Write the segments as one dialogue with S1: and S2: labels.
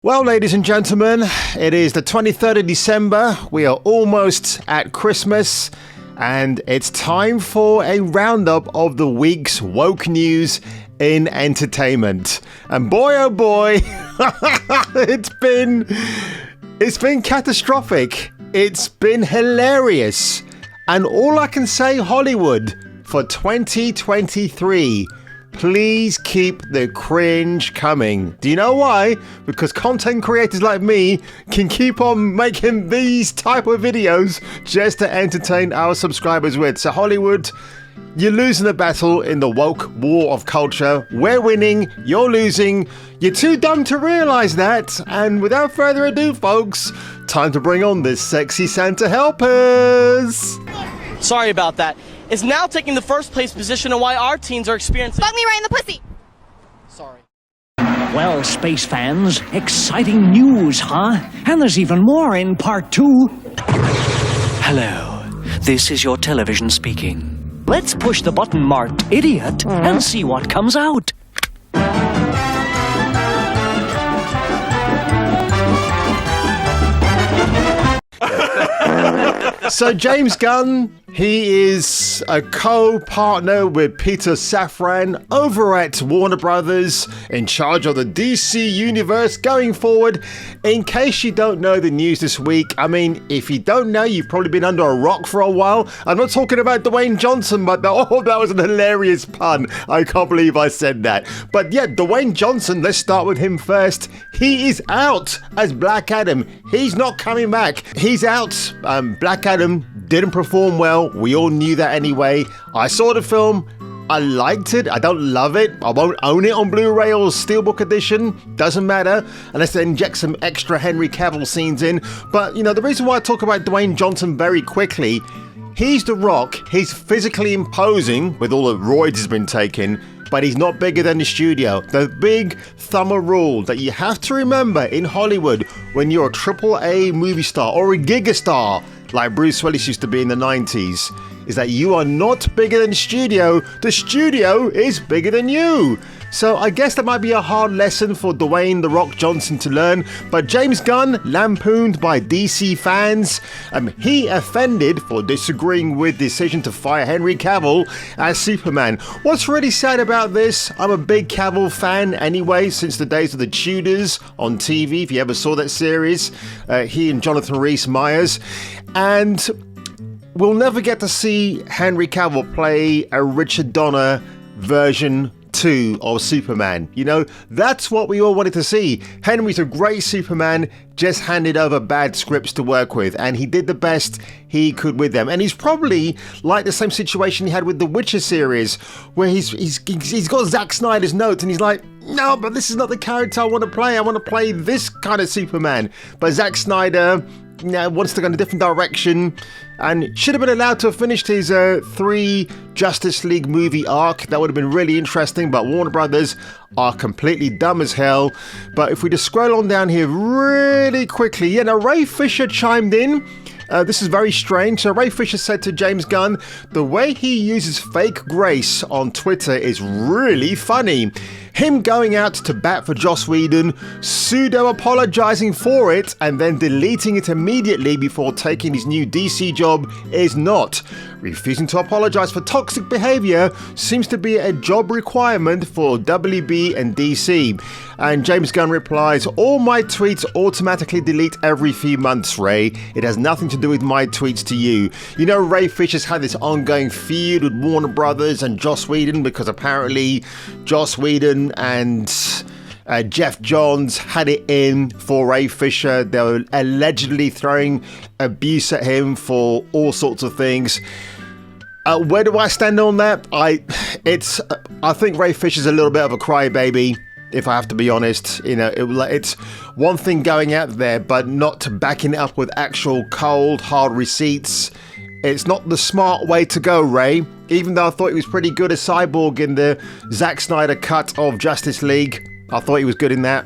S1: Well, ladies and gentlemen, it is the 23rd of December. We are almost at Christmas, and it's time for a roundup of the week's woke news in entertainment. And boy, oh boy, it's been catastrophic. It's been hilarious. And all I can say, Hollywood, for 2023, please keep the cringe coming. Do you know why? Because content creators like me can keep on making these type of videos just to entertain our subscribers with. So Hollywood, you're losing the battle in the woke war of culture. We're winning, you're losing. You're too dumb to realize that. And without further ado, folks, time to bring on this sexy Santa helpers.
S2: Sorry about that. Is now taking the first place position on why our teens are experiencing—
S3: Fuck me right in the pussy!
S2: Sorry.
S4: Well, space fans, exciting news, huh? And there's even more in part 2.
S5: Hello, this is your television speaking.
S4: Let's push the button marked idiot and see what comes out.
S1: So James Gunn, he is a co-partner with Peter Safran over at Warner Brothers, in charge of the DC universe going forward. In case you don't know the news this week, I mean, if you don't know, you've probably been under a rock for a while. I'm not talking about Dwayne Johnson, but that was an hilarious pun. I can't believe I said that. But yeah, Dwayne Johnson, let's start with him first. He is out as Black Adam. He's not coming back. He's out. Black Adam didn't perform well. We all knew that anyway. I saw the film. I liked it. I don't love it. I won't own it on Blu-ray or Steelbook edition. Doesn't matter unless they inject some extra Henry Cavill scenes in. But, you know, the reason why I talk about Dwayne Johnson very quickly, he's The Rock. He's physically imposing with all the roids he's been taking, but he's not bigger than the studio. The big thumber rule that you have to remember in Hollywood when you're a AAA movie star or a gigastar, like Bruce Willis used to be in the 90s, is that you are not bigger than the studio is bigger than you. So I guess that might be a hard lesson for Dwayne "The Rock" Johnson to learn, but James Gunn, lampooned by DC fans, he offended for disagreeing with the decision to fire Henry Cavill as Superman. What's really sad about this, I'm a big Cavill fan anyway, since the days of the Tudors on TV, if you ever saw that series, he and Jonathan Rhys-Meyers, and we'll never get to see Henry Cavill play a Richard Donner version 2 of Superman. You know, that's what we all wanted to see. Henry's a great Superman, just handed over bad scripts to work with, and he did the best he could with them. And he's probably like the same situation he had with the Witcher series, where he's got Zack Snyder's notes and he's like, no, but this is not the character I want to play. I want to play this kind of Superman. But Zack Snyder wants to go in a different direction and should have been allowed to have finished his 3 Justice League movie arc. That would have been really interesting, but Warner Brothers are completely dumb as hell. But if we just scroll on down here really quickly, Ray Fisher chimed in. This is very strange. So Ray Fisher said to James Gunn, the way he uses fake grace on Twitter is really funny. Him going out to bat for Joss Whedon, pseudo-apologizing for it, and then deleting it immediately before taking his new DC job is not. Refusing to apologize for toxic behavior seems to be a job requirement for WB and DC. And James Gunn replies, all my tweets automatically delete every few months, Ray. It has nothing to do with my tweets to you. You know, Ray Fisher's had this ongoing feud with Warner Brothers and Joss Whedon because apparently Joss Whedon and Jeff Johns had it in for Ray Fisher. They were allegedly throwing abuse at him for all sorts of things. Where do I stand on that? I think Ray Fisher's a little bit of a crybaby, if I have to be honest. You know, it's one thing going out there, but not backing it up with actual cold, hard receipts. It's not the smart way to go, Ray. Even though I thought he was pretty good as Cyborg in the Zack Snyder cut of Justice League. I thought he was good in that.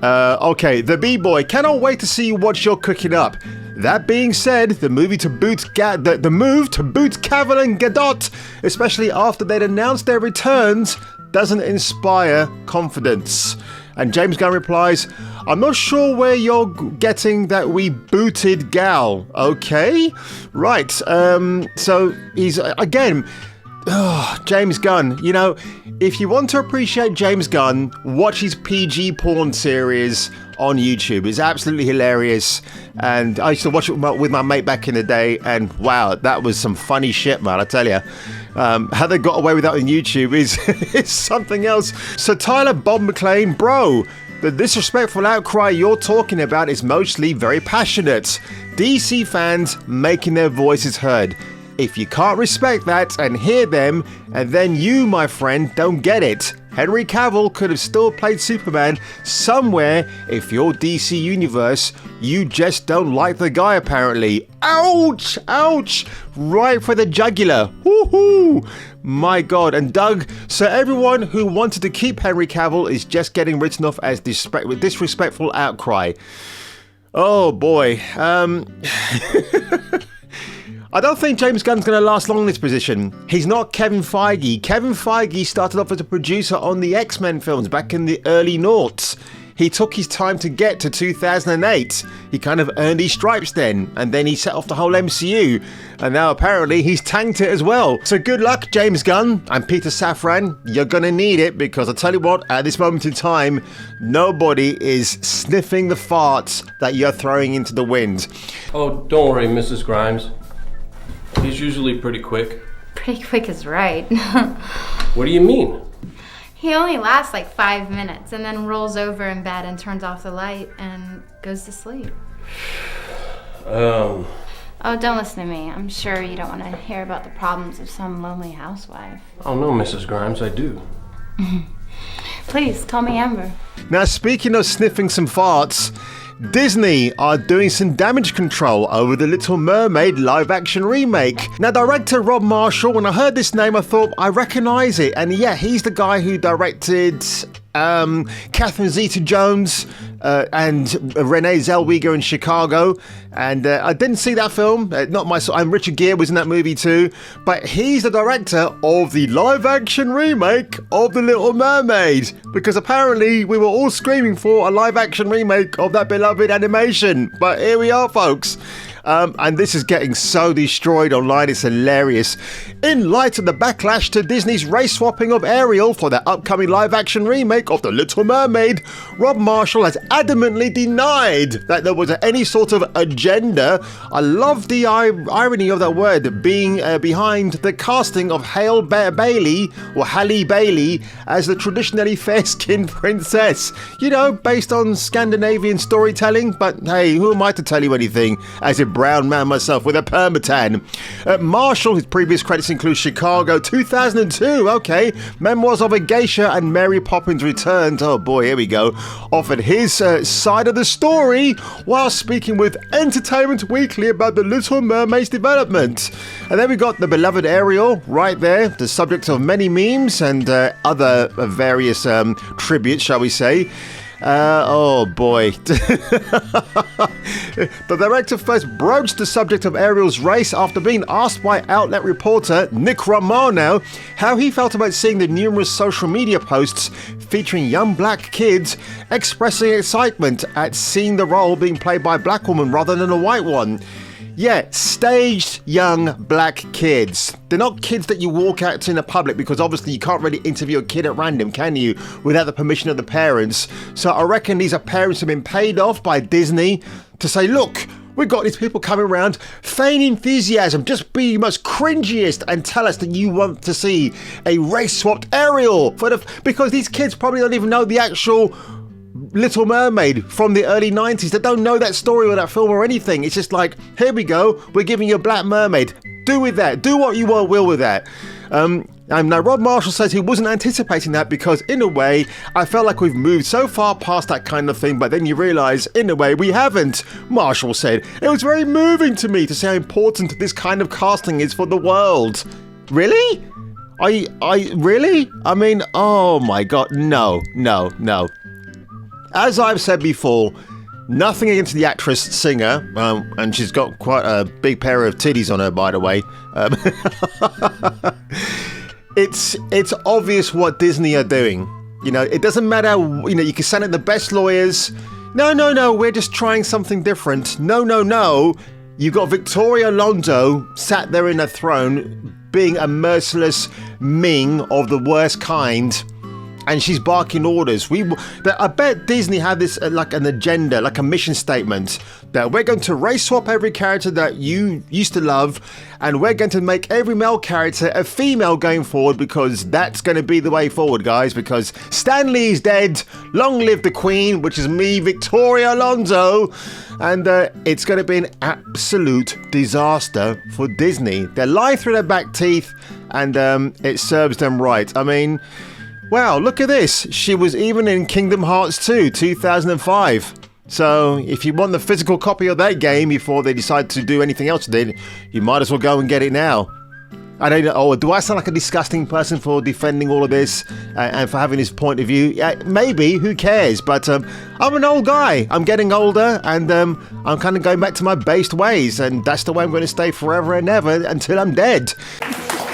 S1: Okay, the B-Boy. Cannot wait to see what you're cooking up. That being said, the move to boot Cavill and Gadot, especially after they'd announced their returns, doesn't inspire confidence. And James Gunn replies, I'm not sure where you're getting that we booted Gal. Okay, right. So he's again. James Gunn. You know, if you want to appreciate James Gunn, watch his PG porn series on YouTube. It's absolutely hilarious. And I used to watch it with my mate back in the day. And wow, that was some funny shit, man. I tell you. How they got away with that on YouTube is something else. So Tyler Bob McLean, bro, the disrespectful outcry you're talking about is mostly very passionate. DC fans making their voices heard. If you can't respect that and hear them, and then you, my friend, don't get it. Henry Cavill could have still played Superman somewhere if your DC universe, you just don't like the guy apparently. Ouch! Ouch! Right for the jugular. Woohoo! My God. And Doug, so everyone who wanted to keep Henry Cavill is just getting written off as disrespectful outcry. Oh boy. I don't think James Gunn's going to last long in this position. He's not Kevin Feige. Kevin Feige started off as a producer on the X-Men films back in the early noughts. He took his time to get to 2008. He kind of earned his stripes then, and then he set off the whole MCU, and now apparently he's tanked it as well. So good luck, James Gunn and Peter Safran. You're going to need it, because I tell you what, at this moment in time, nobody is sniffing the farts that you're throwing into the wind.
S3: Oh, don't worry, Mrs. Grimes. He's usually pretty quick.
S6: Pretty quick is right.
S3: What do you mean?
S6: He only lasts like 5 minutes and then rolls over in bed and turns off the light and goes to sleep. Oh, don't listen to me. I'm sure you don't want to hear about the problems of some lonely housewife.
S3: Oh no, Mrs. Grimes, I do.
S6: Please, call me Amber.
S1: Now, speaking of sniffing some farts, Disney are doing some damage control over the Little Mermaid live-action remake. Now, director Rob Marshall, when I heard this name, I thought, I recognise it. And yeah, he's the guy who directed Catherine Zeta-Jones and Renee Zellweger in Chicago. And I didn't see that film. Not my sort. And Richard Gere was in that movie too. But he's the director of the live-action remake of The Little Mermaid. Because apparently we were all screaming for a live-action remake of that beloved animation. But here we are, folks. And this is getting so destroyed online, it's hilarious. In light of the backlash to Disney's race swapping of Ariel for their upcoming live-action remake of The Little Mermaid, Rob Marshall has adamantly denied that there was any sort of agenda. I love the irony of that word, being behind the casting of Halle Bailey as the traditionally fair-skinned princess. You know, based on Scandinavian storytelling, but hey, who am I to tell you anything as a brown man myself with a permatan. Marshall, his previous credits include Chicago 2002, okay, Memoirs of a Geisha and Mary Poppins Returned, oh boy, here we go, offered his side of the story while speaking with Entertainment Weekly about the Little Mermaid's development. And then we got the beloved Ariel right there, the subject of many memes and other various tributes, shall we say. Oh boy. The director first broached the subject of Ariel's race after being asked by outlet reporter Nick Romano how he felt about seeing the numerous social media posts featuring young black kids expressing excitement at seeing the role being played by a black woman rather than a white one. Yeah, staged young black kids. They're not kids that you walk out to in the public, because obviously you can't really interview a kid at random, can you, without the permission of the parents. So I reckon these are parents who have been paid off by Disney to say, look, we've got these people coming around, feign enthusiasm, just be most cringiest and tell us that you want to see a race-swapped Ariel. Because these kids probably don't even know the actual Little Mermaid from the early 90s. They don't know that story or that film or anything. It's just like, here we go, we're giving you a black mermaid. Do with that. Do what you will with that. And now Rob Marshall says he wasn't anticipating that because, in a way, I felt like we've moved so far past that kind of thing, but then you realise, in a way, we haven't. Marshall said, it was very moving to me to see how important this kind of casting is for the world. Really? Really? I mean, oh my God, no. As I've said before, nothing against the actress singer, and she's got quite a big pair of titties on her, by the way. It's obvious what Disney are doing. You know, it doesn't matter. You know, you can send in the best lawyers. No, we're just trying something different. No. You've got Victoria Alonso sat there in her throne being a Ming of the worst kind. And she's barking orders. I bet Disney had this like an agenda, like a mission statement, that we're going to race swap every character that you used to love, and we're going to make every male character a female going forward, because that's going to be the way forward, guys, because Stan Lee's dead, long live the Queen, which is me, Victoria Alonso, and it's going to be an absolute disaster for Disney. They're lying through their back teeth, and it serves them right. I mean, wow, look at this. She was even in Kingdom Hearts 2, 2005. So if you want the physical copy of that game before they decide to do anything else with it, you might as well go and get it now. I don't know. Oh, do I sound like a disgusting person for defending all of this and for having this point of view? Maybe, who cares? But I'm an old guy. I'm getting older, and I'm kind of going back to my based ways, and that's the way I'm going to stay forever and ever until I'm dead.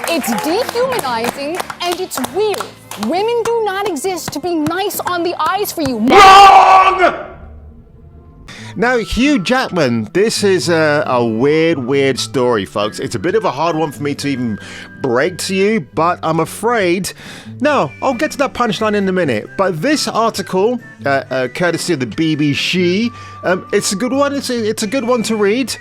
S7: It's dehumanizing and it's weird. Women do not exist to be nice on the eyes for you.
S1: Wrong! Now, Hugh Jackman, this is a weird story, folks. It's a bit of a hard one for me to even break to you, but I'm afraid... No, I'll get to that punchline in a minute. But this article, courtesy of the BBC, it's a good one. It's a good one to read.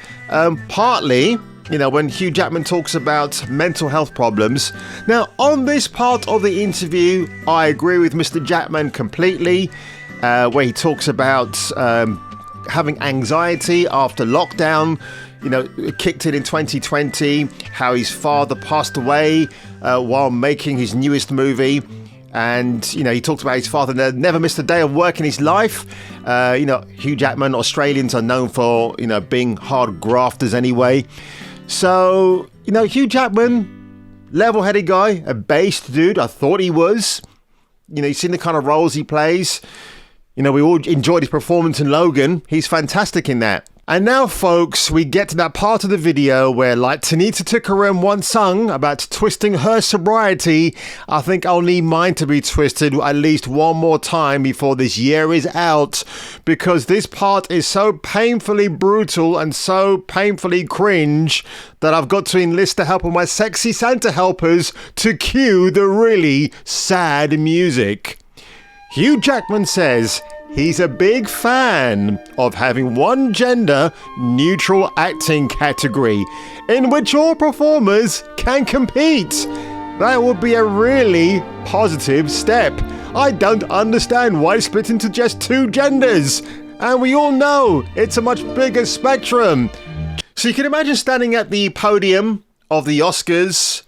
S1: Partly... You know, when Hugh Jackman talks about mental health problems. Now, on this part of the interview, I agree with Mr. Jackman completely, where he talks about having anxiety after lockdown, you know, kicked in 2020, how his father passed away while making his newest movie. And, you know, he talked about his father never missed a day of work in his life. You know, Hugh Jackman, Australians are known for, you know, being hard grafters anyway. So, you know, Hugh Jackman, level-headed guy, a based dude, I thought he was. You know, you've seen the kind of roles he plays. You know, we all enjoyed his performance in Logan. He's fantastic in that. And now, folks, we get to that part of the video where, like Tanita Tikaram once sung about twisting her sobriety, I think I'll need mine to be twisted at least one more time before this year is out, because this part is so painfully brutal and so painfully cringe that I've got to enlist the help of my sexy Santa helpers to cue the really sad music. Hugh Jackman says he's a big fan of having one gender-neutral acting category in which all performers can compete. That would be a really positive step. I don't understand why it's split into just two genders. And we all know it's a much bigger spectrum. So you can imagine standing at the podium of the Oscars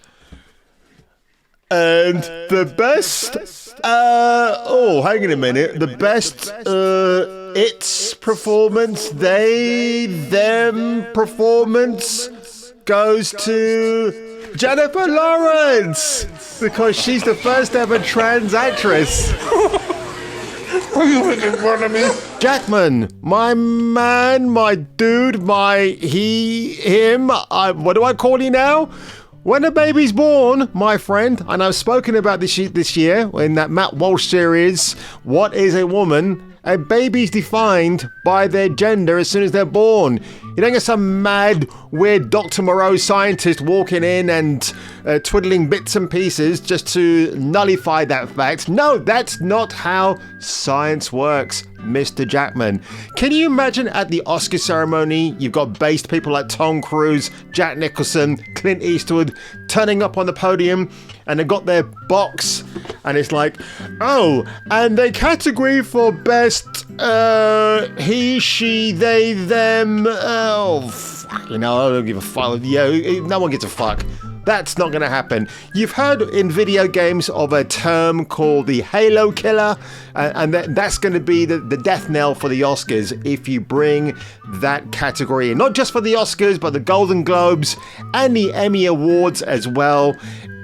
S1: and the best... hang on a minute. The best, it's performance, them performance goes to Jennifer Lawrence, because she's the first ever trans actress. Are you making fun of me? Jackman, my man, my dude, my him, what do I call you now? When a baby's born, my friend, and I've spoken about this year in that Matt Walsh series, What is a Woman? A baby's defined by their gender as soon as they're born. You don't get some mad, weird Dr. Moreau scientist walking in and twiddling bits and pieces just to nullify that fact. No, that's not how science works, Mr. Jackman. Can you imagine at the Oscar ceremony, you've got based people like Tom Cruise, Jack Nicholson, Clint Eastwood turning up on the podium, and they've got their box, and it's like, oh, and the category for best he, she, they, them, you know, I don't give a fuck. Yeah, no one gives a fuck. That's not going to happen. You've heard in video games of a term called the Halo Killer, and that's going to be the death knell for the Oscars if you bring that category in. Not just for the Oscars, but the Golden Globes and the Emmy Awards as well.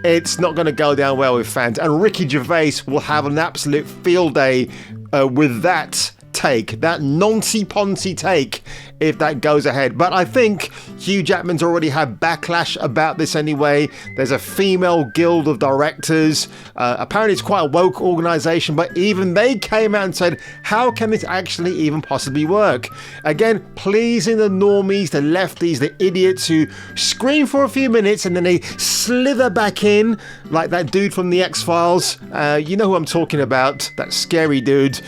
S1: It's not going to go down well with fans. And Ricky Gervais will have an absolute field day with that take, that noncy-poncy take, if that goes ahead. But I think Hugh Jackman's already had backlash about this anyway. There's a female guild of directors. Apparently it's quite a woke organization, but even they came out and said, how can this actually even possibly work? Again, pleasing the normies, the lefties, the idiots who scream for a few minutes and then they slither back in like that dude from the X-Files. You know who I'm talking about, that scary dude.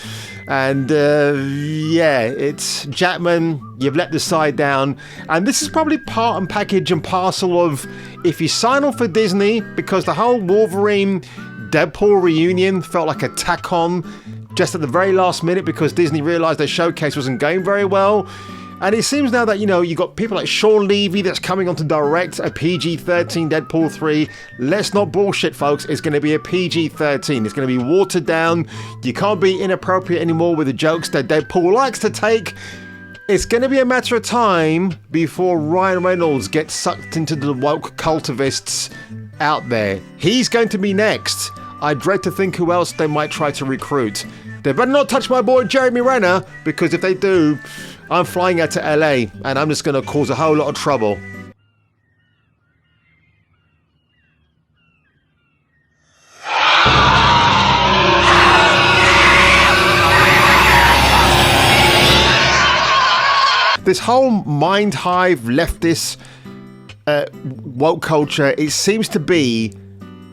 S1: And yeah, it's Jackman, you've let the side down. And this is probably part and package and parcel of, if you sign on for Disney, because the whole Wolverine Deadpool reunion felt like a tack on just at the very last minute because Disney realized their showcase wasn't going very well. And it seems now that, you know, you got people like Sean Levy that's coming on to direct a PG-13 Deadpool 3. Let's not bullshit, folks. It's going to be a PG-13. It's going to be watered down. You can't be inappropriate anymore with the jokes that Deadpool likes to take. It's going to be a matter of time before Ryan Reynolds gets sucked into the woke cultivists out there. He's going to be next. I dread to think who else they might try to recruit. They better not touch my boy Jeremy Renner, because if they do, I'm flying out to LA and I'm just going to cause a whole lot of trouble. This whole mind hive leftist woke culture, it seems to be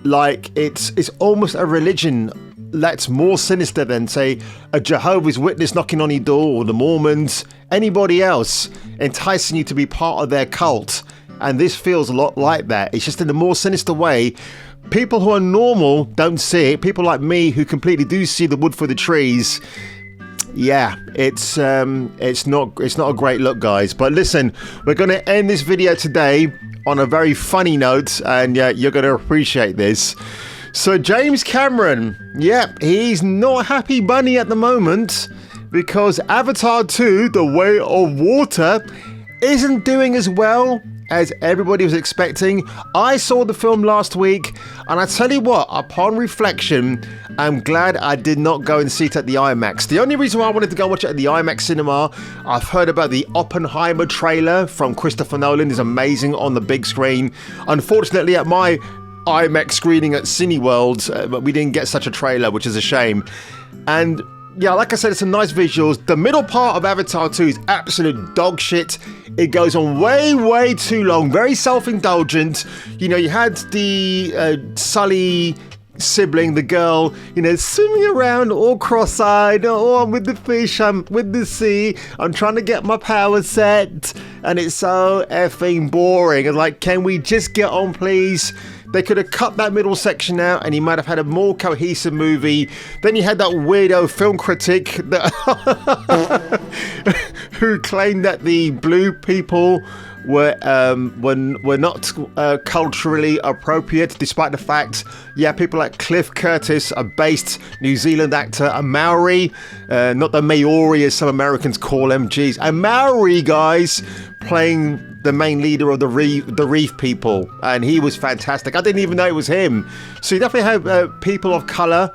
S1: like it's almost a religion that's more sinister than, say, a Jehovah's Witness knocking on your door, or the Mormons, anybody else enticing you to be part of their cult. And this feels a lot like that. It's just in a more sinister way. People who are normal don't see it. People like me who completely do see the wood for the trees. Yeah, it's not a great look, guys. But listen, we're going to end this video today on a very funny note, and you're going to appreciate this. So James Cameron, he's not happy bunny at the moment because Avatar 2, The Way of Water, isn't doing as well as everybody was expecting. I saw the film last week, and I tell you what, upon reflection, I'm glad I did not go and see it at the IMAX. The only reason why I wanted to go watch it at the IMAX cinema, I've heard about the Oppenheimer trailer from Christopher Nolan is amazing on the big screen. Unfortunately, at my IMAX screening at Cineworld, but we didn't get such a trailer, which is a shame. And yeah, like I said, it's some nice visuals. The middle part of Avatar 2 is absolute dog shit. It goes on way too long, very self-indulgent. You know, you had the Sully sibling, the girl, you know, swimming around all cross-eyed. Oh, I'm with the fish, I'm with the sea, I'm trying to get my power set, and it's so effing boring. And like, can we just get on, please? They could have cut that middle section out and you might have had a more cohesive movie. Then you had that weirdo film critic that who claimed that the blue people were not culturally appropriate, despite the fact, people like Cliff Curtis, a based New Zealand actor, a Maori, not the Maori as some Americans call him, geez, a Maori, guys, playing the main leader of the Reef people, and he was fantastic. I didn't even know it was him. So you definitely have people of colour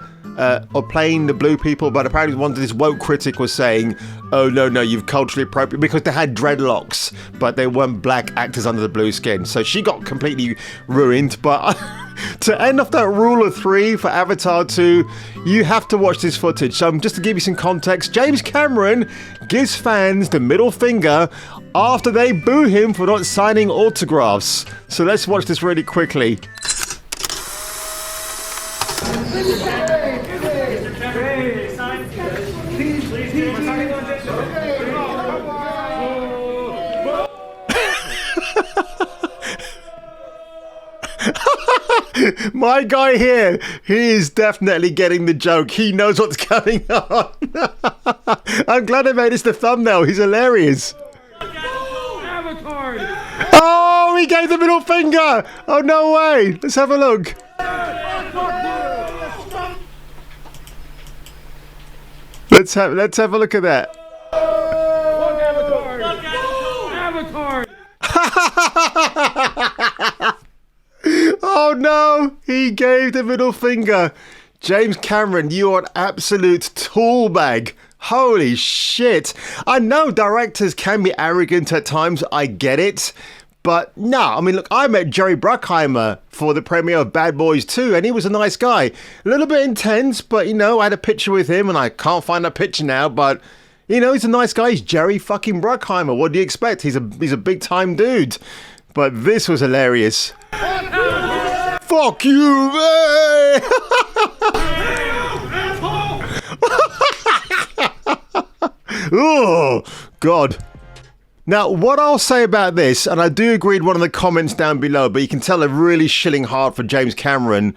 S1: or playing the blue people, but apparently one of this woke critic was saying, oh no, you've culturally appropriate, because they had dreadlocks, but they weren't black actors under the blue skin. So she got completely ruined. But to end off that rule of 3 for Avatar 2, you have to watch this footage. So just to give you some context, James Cameron gives fans the middle finger after they boo him for not signing autographs. So let's watch this really quickly. My guy here, he is definitely getting the joke. He knows what's going on. I'm glad I made this the thumbnail. He's hilarious. Oh, he gave the middle finger. Oh, no way. Let's have a look. Let's have a look at that. Oh no, he gave the middle finger. James Cameron, you are an absolute tool bag. Holy shit. I know directors can be arrogant at times, I get it. But no, I mean, look, I met Jerry Bruckheimer for the premiere of Bad Boys 2, and he was a nice guy. A little bit intense, but, you know, I had a picture with him, and I can't find that picture now, but, you know, he's a nice guy. He's Jerry fucking Bruckheimer. What do you expect? He's a big-time dude. But this was hilarious. Fuck you, man! Oh, God. Now, what I'll say about this, and I do agree with one of the comments down below, but you can tell they're really shilling hard for James Cameron.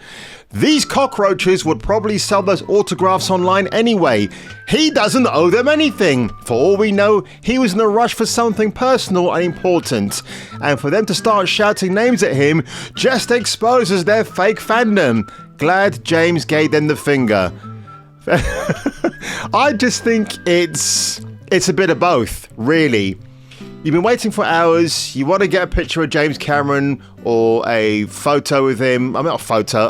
S1: These cockroaches would probably sell those autographs online anyway. He doesn't owe them anything. For all we know, he was in a rush for something personal and important. And for them to start shouting names at him just exposes their fake fandom. Glad James gave them the finger. I just think it's a bit of both, really. You've been waiting for hours, you want to get a picture of James Cameron or a photo with him, I mean not a photo,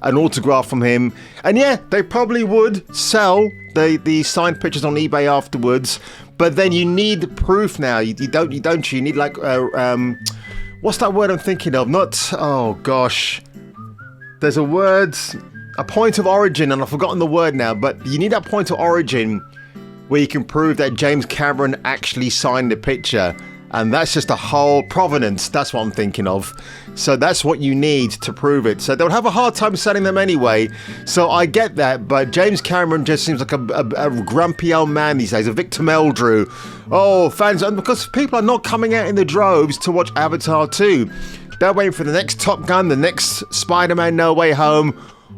S1: an autograph from him, and yeah, they probably would sell the signed pictures on eBay afterwards, but then you need proof now, you need like, what's that word I'm thinking of, oh gosh, there's a word, a point of origin, and I've forgotten the word now, but you need that point of origin where you can prove that James Cameron actually signed the picture. And that's just a whole provenance. That's what I'm thinking of. So that's what you need to prove it. So they'll have a hard time selling them anyway. So I get that. But James Cameron just seems like a grumpy old man these days. A Victor Meldrew. Oh, fans. And because people are not coming out in the droves to watch Avatar 2. They're waiting for the next Top Gun, the next Spider-Man No Way Home,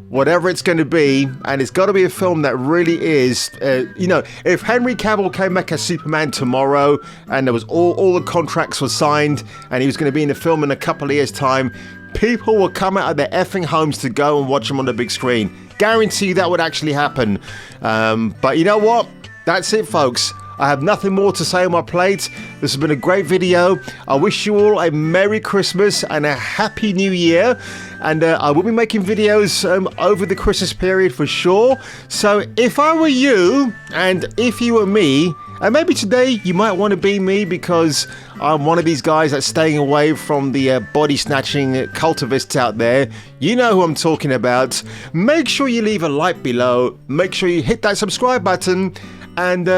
S1: whatever it's going to be, and it's got to be a film that really is, you know, if Henry Cavill came back as Superman tomorrow and there was all the contracts were signed and he was going to be in the film in a couple of years' time, people will come out of their effing homes to go and watch him on the big screen. Guarantee you that would actually happen. But you know what? That's it, folks. I have nothing more to say on my plate. This has been a great video. I wish you all a Merry Christmas and a Happy New Year. And I will be making videos over the Christmas period for sure. So if I were you, and if you were me, and maybe today you might want to be me because I'm one of these guys that's staying away from the body snatching cultivists out there. You know who I'm talking about. Make sure you leave a like below. Make sure you hit that subscribe button. And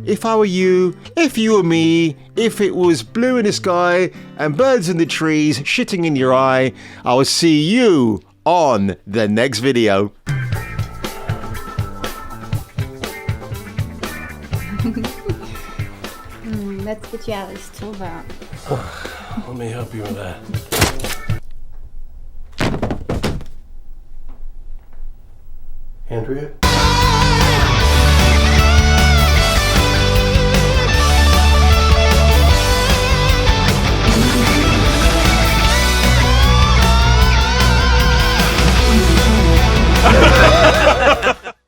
S1: if I were you, if you were me, if it was blue in the sky and birds in the trees shitting in your eye, I will see you on the next video.
S6: Let's get you out of this tool belt.
S3: Let me help you with that. Andrea?